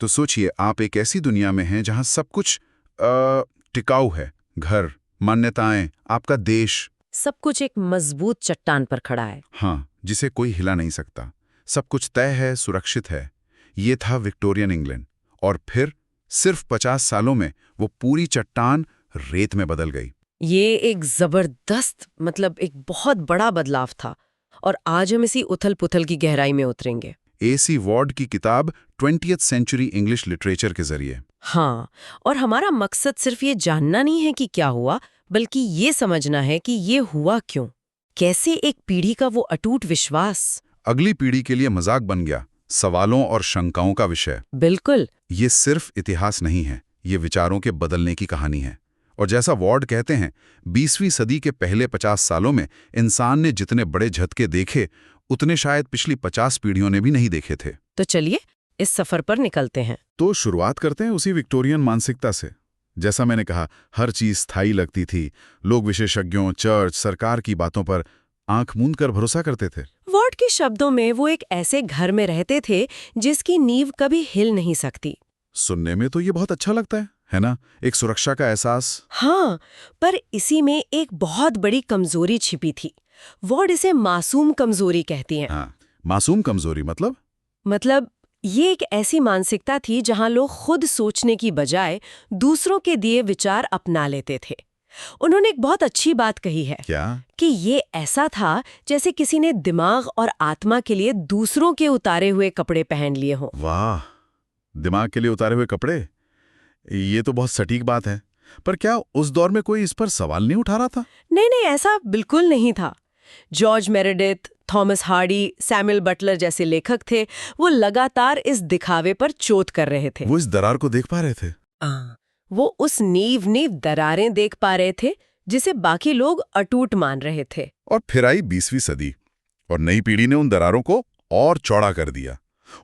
तो सोचिए, आप एक ऐसी दुनिया में हैं जहां सब कुछ टिकाऊ है। घर, मान्यताएं, आपका देश। सब कुछ एक मजबूत चट्टान पर खड़ा है। हाँ, जिसे कोई हिला नहीं सकता। सब कुछ तय है, सुरक्षित है। ये था विक्टोरियन इंग्लैंड। और फिर सिर्फ 50 सालों में वो पूरी चट्टान रेत में बदल गई। ये एक जबरदस्त एक बहुत बड़ा बदलाव था। और आज हम इसी उथल-पुथल की गहराई में उतरेंगे। AC वॉर्ड की किताब 20th सेंचुरी इंग्लिश लिटरेचर के जरिए। हाँ, और हमारा मकसद सिर्फ ये जानना नहीं है कि क्या हुआ, बल्कि ये समझना है कि ये हुआ क्यों। कैसे एक पीढ़ी का वो अटूट विश्वास अगली पीढ़ी के लिए मजाक बन गया, सवालों और शंकाओं का विषय। बिल्कुल। ये सिर्फ इतिहास नहीं है, ये विचारों के बदलने की कहानी है। और जैसा वॉर्ड कहते हैं, 20वीं सदी के पहले 50 सालों में इंसान ने जितने बड़े झटके देखे, उतने शायद पिछली 50 पीढ़ियों ने भी नहीं देखे थे। तो चलिए इस सफर पर निकलते हैं। तो शुरुआत करते हैं उसी विक्टोरियन मानसिकता से। जैसा मैंने कहा, हर चीज स्थायी लगती थी। लोग विशेषज्ञों, चर्च, सरकार की बातों पर आंख मूंद कर भरोसा करते थे। वॉर्ड के शब्दों में वो एक ऐसे घर में रहते थे जिसकी नींव कभी हिल नहीं सकती। सुनने में तो ये बहुत अच्छा लगता है ना? एक सुरक्षा का एहसास। हाँ, पर इसी में एक बहुत बड़ी कमजोरी छिपी थी। वॉर्ड इसे मासूम कमजोरी कहती हैं। हाँ, मासूम कमजोरी मतलब ये एक ऐसी मानसिकता थी जहां लोग खुद सोचने की बजाय दूसरों के दिए विचार अपना लेते थे। उन्होंने एक बहुत अच्छी बात कही है क्या? कि ये ऐसा था जैसे किसी ने दिमाग और आत्मा के लिए दूसरों के उतारे हुए कपड़े पहन लिए हों। वाह, दिमाग के लिए उतारे हुए कपड़े। ये तो बहुत सटीक बात है। पर क्या उस दौर में कोई इस पर सवाल नहीं उठा रहा था? नहीं नहीं, ऐसा बिल्कुल नहीं था। George Meredith, Thomas Hardy, Samuel Butler जैसे लेखक थे, वो लगातार इस दिखावे पर चोट कर रहे थे। वो इस दरार को देख पा रहे थे। वो उस नींव दरारें देख पा रहे थे जिसे बाकी लोग अटूट मान रहे थे। और फिर आई 20वीं सदी और नई पीढ़ी ने उन दरारों को और चौड़ा कर दिया।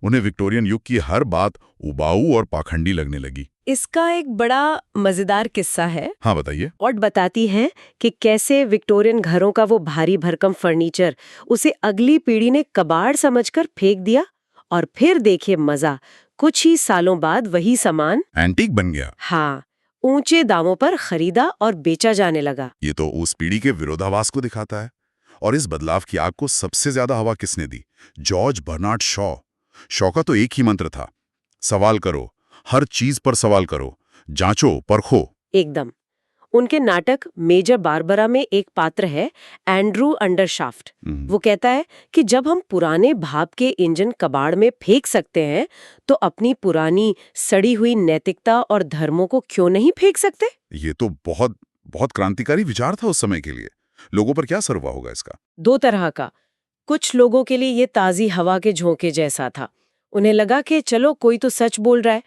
उन्हें विक्टोरियन युग की हर बात उबाऊ और पाखंडी लगने लगी। इसका एक बड़ा मजेदार किस्सा है। हाँ, बताइए। वॉर्ड बताती है कि कैसे विक्टोरियन घरों का वो भारी भरकम फर्नीचर उसे अगली पीढ़ी ने कबाड़ समझकर फेंक दिया। और फिर देखिए मजा, कुछ ही सालों बाद वही सामान एंटीक बन गया। हाँ, ऊंचे दामों पर खरीदा और बेचा जाने लगा। ये तो उस पीढ़ी के विरोधाभास को दिखाता है। और इस बदलाव की आग को सबसे ज्यादा हवा किसने दी? George Bernard Shaw. शॉ का तो एक ही मंत्र था, सवाल करो, हर चीज पर सवाल करो, जांचो, परखो। एकदम। उनके नाटक मेजर बारबरा में एक पात्र है एंड्रू अंडरशाफ्ट। वो कहता है कि जब हम पुराने भाप के इंजन कबाड़ में फेंक सकते हैं, तो अपनी पुरानी सड़ी हुई नैतिकता और धर्मों को क्यों नहीं फेंक सकते? ये तो बहुत बहुत क्रांतिकारी विचार था उस समय के लिए। लोगों पर क्या असर हुआ होगा इसका? दो तरह का। कुछ लोगों के लिए ये ताजी हवा के झोंके जैसा था। उन्हें लगा कि चलो कोई तो सच बोल रहा है।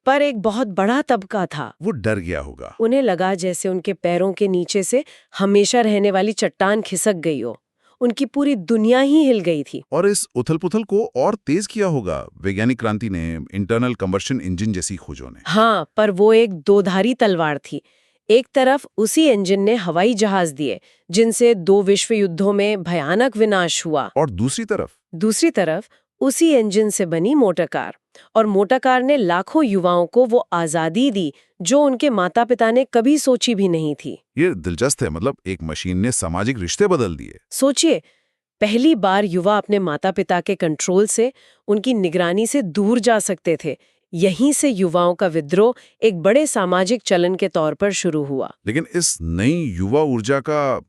पर एक बहुत बड़ा तबका था, वो डर गया होगा। उन्हें लगा जैसे उनके पैरों के नीचे से हमेशा रहने वाली चट्टान खिसक गई हो। उनकी पूरी दुनिया ही हिल गई थी। और इस उथल-पुथल को और तेज किया होगा वैज्ञानिक क्रांति ने, इंटरनल कंबशन इंजन जैसी खोजों ने। हाँ, पर वो एक दोधारी तलवार थी। एक तरफ उसी इंजन ने हवाई जहाज दिए जिनसे 2 विश्व युद्धों में भयानक विनाश हुआ, और दूसरी तरफ उसी इंजन से बनी मोटर कार। और मोटर कार ने लाखों युवाओं को वो आजादी दी जो उनके माता पिता ने कभी सोची भी नहीं थी। ये दिलचस्प है, मतलब एक मशीन ने सामाजिक रिश्ते बदल दिए। सोचिए, पहली बार युवा अपने माता पिता के कंट्रोल से, उनकी निगरानी से दूर जा सकते थे। यहीं से युवाओं का विद्रोह एक बड़े सामाजिक चलन के तौर पर शुरू हुआ। लेकिन इस नई युवा ऊर्जा का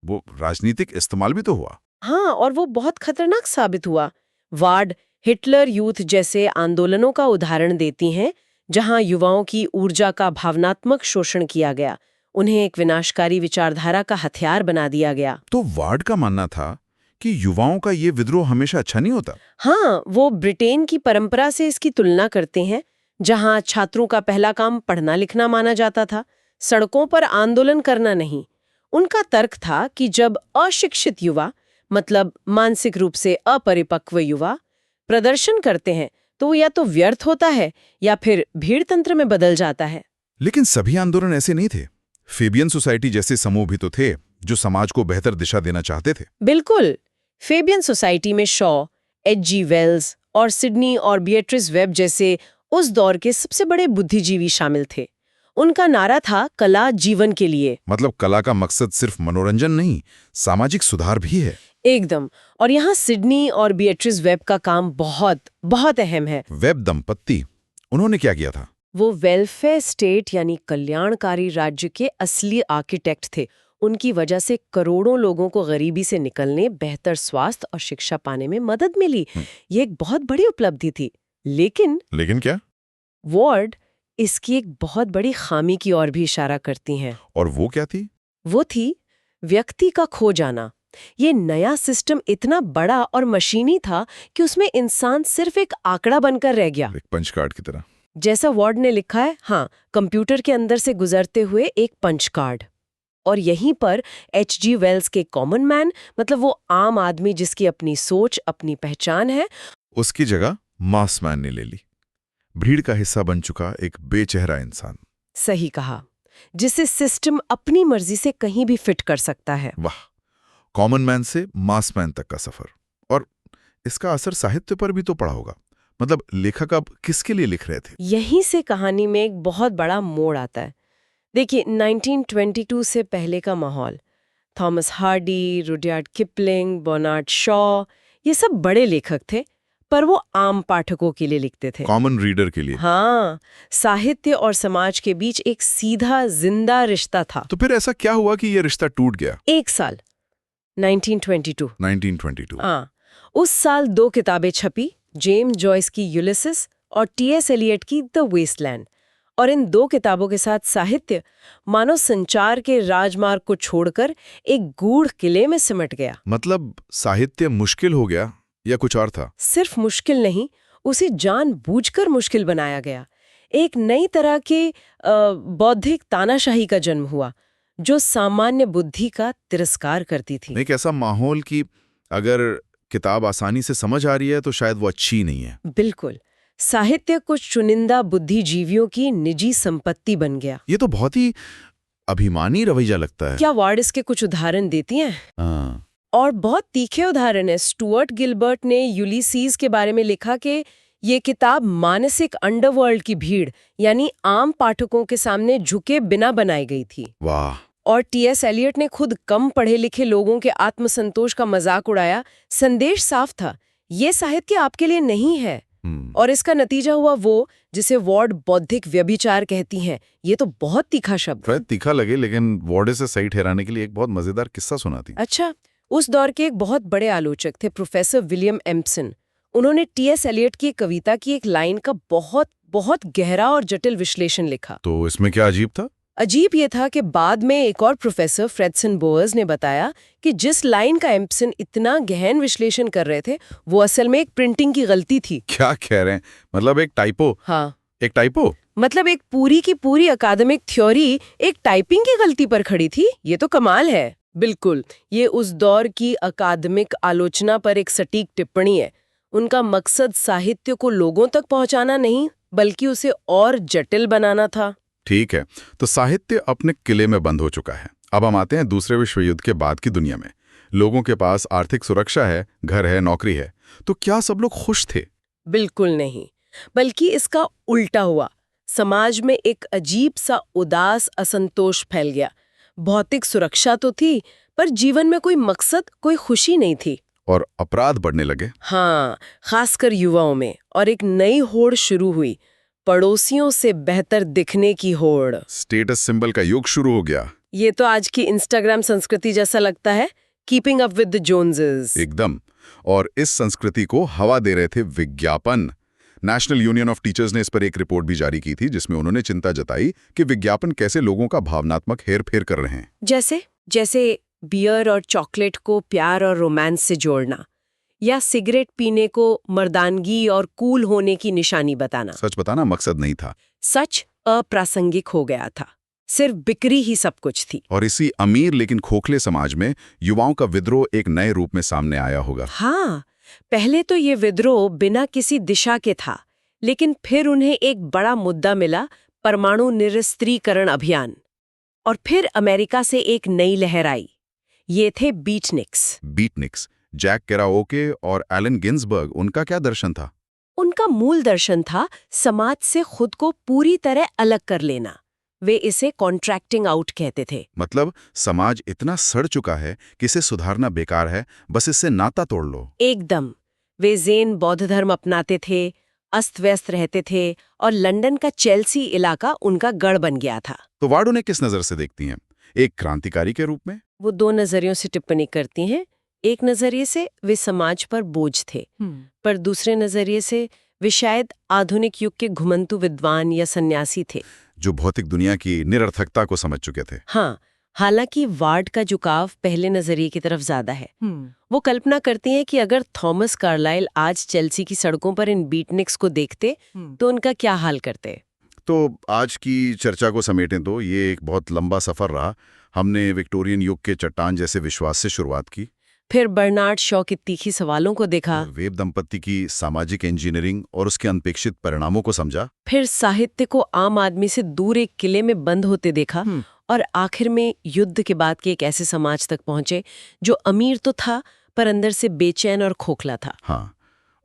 वो राजनीतिक इस्तेमाल भी तो हुआ। हाँ, और वो बहुत खतरनाक साबित हुआ। वार्ड हिटलर यूथ जैसे आंदोलनों का उदाहरण देती हैं, जहां युवाओं की ऊर्जा का भावनात्मक शोषण किया गया। उन्हें एक विनाशकारी विचारधारा का हथियार बना दिया गया। तो वार्ड का मानना था कि युवाओं का ये विद्रोह हमेशा अच्छा नहीं होता। हाँ, वो ब्रिटेन की परंपरा से इसकी तुलना करते हैं, जहां छात्रों का पहला काम पढ़ना लिखना माना जाता था, सड़कों पर आंदोलन करना नहीं। उनका तर्क था कि जब अशिक्षित युवा, मतलब मानसिक रूप से अपरिपक्व युवा, प्रदर्शन करते हैं, तो वो या तो व्यर्थ होता है या फिर भीड़ तंत्र में बदल जाता है। लेकिन सभी आंदोलन ऐसे नहीं थे। फेबियन सोसाइटी जैसे समूह भी तो थे जो समाज को बेहतर दिशा देना चाहते थे। बिल्कुल। फेबियन सोसाइटी में शॉ, H.G. वेल्स और सिडनी और बिएट्रिस वेब जैसे उस दौर के सबसे बड़े बुद्धिजीवी शामिल थे। उनका नारा था कला जीवन के लिए। मतलब कला का मकसद सिर्फ मनोरंजन नहीं, सामाजिक सुधार भी है। एकदम। और यहाँ सिडनी और बीएट्रिस वेब का काम बहुत बहुत अहम है। वेब दंपत्ति, उन्होंने क्या किया था? वो वेलफेयर स्टेट यानी कल्याणकारी राज्य के असली आर्किटेक्ट थे। उनकी वजह से करोड़ों लोगों को गरीबी से निकलने, बेहतर स्वास्थ्य और शिक्षा पाने में मदद मिली। ये एक बहुत बड़ी उपलब्धि थी। लेकिन क्या? वार्ड इसकी एक बहुत बड़ी खामी की ओर भी इशारा करती हैं। और वो क्या थी? वो थी व्यक्ति का खो जाना। ये नया सिस्टम इतना बड़ा और मशीनी था कि उसमें इंसान सिर्फ एक आंकड़ा बनकर रह गया, एक पंच कार्ड की तरह। जैसा वार्ड ने लिखा है। हाँ, कंप्यूटर के अंदर से गुजरते हुए एक पंच कार्ड। और यहीं पर H.G. वेल्स के कॉमन मैन, मतलब वो आम आदमी जिसकी अपनी सोच, अपनी पहचान है, उसकी जगह मास मैन ने ले ली। भीड़ का हिस्सा बन चुका एक बेचेहरा इंसान। सही कहा, जिसे सिस्टम अपनी मर्जी से कहीं भी फिट कर सकता है। वाह, कॉमन मैन से मास मैन तक का सफर। और इसका असर साहित्य पर भी तो पड़ा होगा। मतलब लेखक अब किसके लिए लिख रहे थे? यहीं से कहानी में एक बहुत बड़ा मोड़ आता है। देखिए, 1922 से पहले का माहौल, Thomas Hardy, Rudyard Kipling, Bernard Shaw, ये सब बड़े लेखक थे, पर वो आम पाठकों के लिए लिखते थे। कॉमन रीडर के लिए। हाँ, साहित्य और समाज के बीच एक सीधा जिंदा रिश्ता था। तो फिर ऐसा क्या हुआ कि ये रिश्ता टूट गया? एक साल 1922। हाँ, उस साल 2 किताबें छपी, जेम्स जॉयस की यूलिसिस और T.S. एलियट की द वेस्टलैंड। और इन 2 किताबों के साथ साहित्य मानव संचार के राजमार्ग को छोड़कर एक गूढ़ किले में सिमट गया। मतलब साहित्य मुश्किल हो गया या कुछ और था? सिर्फ मुश्किल नहीं, उसे जानबूझकर मुश्किल बनाया गया। एक नई तरह के बौद्धिक तानाशाही का जन्म हुआ, जो सामान्य बुद्धि का तिरस्कार करती थी। एक ऐसा माहौल कि अगर किताब आसानी से समझ आ रही है तो शायद वो अच्छी नहीं है। बिल्कुल, साहित्य कुछ चुनिंदा बुद्धिजीवियों की निजी संपत्ति बन गया। ये तो बहुत ही अभिमानी रवैया लगता है। क्या वार्ड इसके कुछ उदाहरण देती हैं? हाँ। और बहुत तीखे उदाहरण है। स्टुअर्ट गिलबर्ट ने यूलिसीज के बारे में लिखा कि ये किताब मानसिक अंडरवर्ल्ड की भीड़, यानी आम पाठकों के सामने झुके बिना बनाई गई थी। वाह। और T.S. एलियट ने खुद कम पढ़े लिखे लोगों के आत्मसंतोष का मजाक उड़ाया। संदेश साफ था, ये साहित्य आपके लिए नहीं है। और इसका नतीजा हुआ वो जिसे वार्ड बौद्धिक व्यभिचार कहती हैं। ये तो बहुत तीखा शब्द है। तीखा लगे, लेकिन वार्ड से सही ठहराने के लिए एक बहुत मजेदार किस्सा सुनाती। अच्छा, उस दौर के एक बहुत बड़े आलोचक थे प्रोफेसर विलियम एम्पसन। उन्होंने T.S. एलियट की कविता की एक लाइन का बहुत बहुत गहरा और जटिल विश्लेषण लिखा। तो इसमें क्या अजीब था? अजीब ये था कि बाद में एक और प्रोफेसर फ्रेडसन बोअर्स ने बताया कि जिस लाइन का एम्पसन इतना गहन विश्लेषण कर रहे थे, वो असल में एक प्रिंटिंग की गलती थी। क्या कह रहे हैं? मतलब एक टाइपो? हाँ, एक टाइपो? मतलब एक पूरी की पूरी अकादमिक थ्योरी एक टाइपिंग की गलती पर खड़ी थी। ये तो कमाल है। बिल्कुल, ये उस दौर की अकादमिक आलोचना पर एक सटीक टिप्पणी है। उनका मकसद साहित्य को लोगों तक पहुंचाना नहीं, बल्कि उसे और जटिल बनाना था। ठीक है, तो साहित्य अपने किले में बंद हो चुका है। अब हम आते हैं दूसरे विश्व युद्ध के बाद की दुनिया में। लोगों के पास आर्थिक सुरक्षा है, घर है, नौकरी है। तो क्या सब लोग खुश थे? बिल्कुल नहीं, बल्कि इसका उल्टा हुआ। समाज में एक अजीब सा उदास असंतोष फैल गया। भौतिक सुरक्षा तो थी, पर जीवन में कोई मकसद, कोई खुशी नहीं थी। और अपराध बढ़ने लगे। हाँ, खासकर युवाओं में। और एक नई होड़ शुरू हुई, पड़ोसियों से बेहतर दिखने की होड़। स्टेटस सिंबल का युग शुरू हो गया। ये तो आज की इंस्टाग्राम संस्कृति जैसा लगता है, कीपिंग अप विद द जोन्सेस। एकदम। और इस संस्कृति को हवा दे रहे थे विज्ञापन। नेशनल यूनियन ऑफ टीचर्स ने इस पर एक रिपोर्ट भी जारी की थी, जिसमें उन्होंने चिंता जताई कि विज्ञापन कैसे लोगों का भावनात्मक हेरफेर कर रहे हैं। जैसे बियर और चॉकलेट को प्यार और रोमांस से जोड़ना, या सिगरेट पीने को मर्दानगी और कूल होने की निशानी बताना। सच बताना मकसद नहीं था। सच अप्रासंगिक हो गया था, सिर्फ बिक्री ही सब कुछ थी। और इसी अमीर लेकिन खोखले समाज में युवाओं का विद्रोह एक नए रूप में सामने आया होगा। हाँ, पहले तो ये विद्रोह बिना किसी दिशा के था, लेकिन फिर उन्हें एक बड़ा मुद्दा मिला, परमाणु निरस्त्रीकरण अभियान। और फिर अमेरिका से एक नई लहर आई। ये थे बीटनिक्स। जैक केराओके और एलन गिन्सबर्ग, उनका क्या दर्शन था? उनका मूल दर्शन था समाज से खुद को पूरी तरह अलग कर लेना। वे इसे कॉन्ट्रैक्टिंग आउट कहते थे। मतलब समाज इतना सड़ चुका है कि इसे सुधारना बेकार है, बस इससे नाता तोड़ लो। एकदम। वे ज़ेन बौद्ध धर्म अपनाते थे, अस्त व्यस्त रहते थे और लंदन का चेल्सी इलाका उनका गढ़ बन गया था। तो वार्ड उन्हें किस नजर से देखती हैं? एक क्रांतिकारी के रूप में? वो दो नजरियों से टिप्पणी करती हैं। एक नजरिए से वे समाज पर बोझ थे, पर दूसरे नजरिए से वे शायद आधुनिक युग के घुमंतु विद्वान या सन्यासी थे, जो भौतिक दुनिया की निरर्थकता को समझ चुके थे। हाँ, हालांकि वार्ड का झुकाव पहले नजरिए की तरफ ज्यादा है। वो कल्पना करती हैं कि अगर थॉमस कार्लाइल आज चेल्सी की सड़कों पर इन बीटनिक्स को देखते तो उनका क्या हाल करते। तो आज की चर्चा को समेटें तो ये एक बहुत लंबा सफर रहा। हमने विक्टोरियन युग के चट्टान जैसे विश्वास से शुरुआत की, फिर बर्नार्ड शॉ की तीखी सवालों को देखा, वेब दंपत्ति की सामाजिक इंजीनियरिंग और उसके अनपेक्षित परिणामों को समझा, फिर साहित्य को आम आदमी से दूर एक किले में बंद होते देखा, और आखिर में युद्ध के बाद के एक ऐसे समाज तक पहुंचे जो अमीर तो था पर अंदर से बेचैन और खोखला था। हाँ,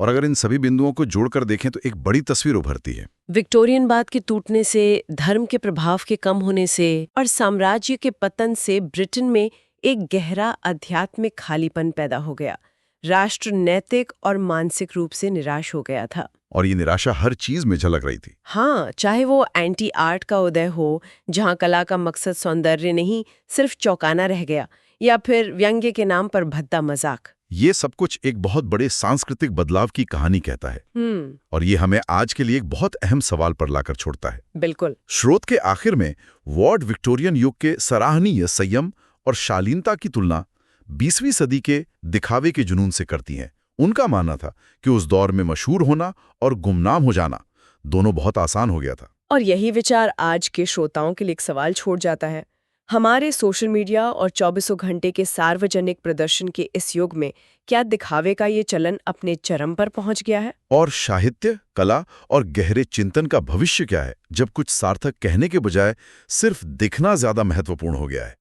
और अगर इन सभी बिंदुओं को जोड़कर देखें तो एक बड़ी तस्वीर उभरती है। विक्टोरियनवाद के टूटने से, धर्म के प्रभाव के कम होने से और साम्राज्य के पतन से ब्रिटेन में एक गहरा आध्यात्मिक खालीपन पैदा हो गया। राष्ट्र नैतिक और मानसिक रूप से निराश हो गया था। और ये निराशा हर चीज में झलक रही थी। हाँ, चाहे वो एंटी आर्ट का उदय हो, जहाँ कला का मकसद सौंदर्य नहीं सिर्फ चौंकाना रह गया, या फिर व्यंग्य के नाम पर भद्दा मजाक। ये सब कुछ एक बहुत बड़े सांस्कृतिक बदलाव की कहानी कहता है। और ये हमें आज के लिए एक बहुत अहम सवाल पर लाकर छोड़ता है। बिल्कुल। स्रोत के आखिर में वार्ड विक्टोरियन युग के सराहनीय संयम और शालीनता की तुलना 20वीं सदी के दिखावे के जुनून से करती हैं। उनका मानना था कि उस दौर में मशहूर होना और गुमनाम हो जाना दोनों बहुत आसान हो गया था। और यही विचार आज के श्रोताओं के लिए एक सवाल छोड़ जाता है। हमारे सोशल मीडिया और 24 घंटे के सार्वजनिक प्रदर्शन के इस युग में क्या दिखावे का ये चलन अपने चरम पर पहुंच गया है? और साहित्य, कला और गहरे चिंतन का भविष्य क्या है, जब कुछ सार्थक कहने के बजाय सिर्फ दिखना ज्यादा महत्वपूर्ण हो गया है?